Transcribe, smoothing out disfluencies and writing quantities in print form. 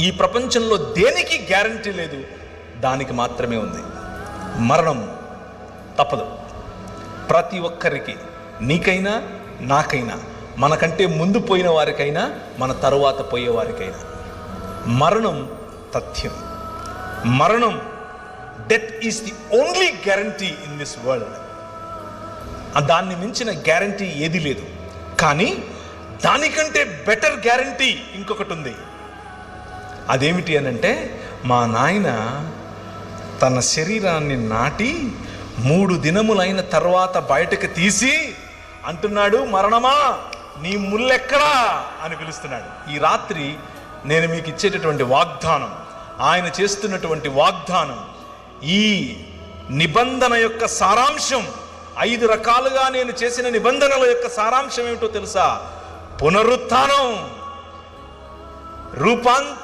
ఈ ప్రపంచంలో దేనికి గ్యారంటీ లేదు, దానికి మాత్రమే ఉంది. మరణం తప్పదు. ప్రతి ఒక్కరికి, నీకైనా నాకైనా, మనకంటే ముందు పోయిన వారికైనా మన తరువాత పోయేవారికైనా మరణం తథ్యం. మరణం, death is the only guarantee in this world. దాన్ని మించిన గ్యారంటీ ఏది లేదు. కానీ దానికంటే బెటర్ గ్యారంటీ ఇంకొకటి ఉంది. అదేమిటి అనంటే, మా నాయన తన శరీరాన్ని నాటి 3 దినములైన తర్వాత బయటకు తీసి అంటున్నాడు, మరణమా నీ ముల్లెక్కడా అని పిలుస్తున్నాడు. ఈ రాత్రి నేను మీకు ఇచ్చేటటువంటి వాగ్దానం, ఆయన చేస్తున్నటువంటి వాగ్దానం, ఈ నిబంధన యొక్క సారాంశం, 5 రకాలుగా నేను చేసిన నిబంధనల యొక్క సారాంశం ఏమిటో తెలుసా? పునరుత్థానం, రూపాంతరం.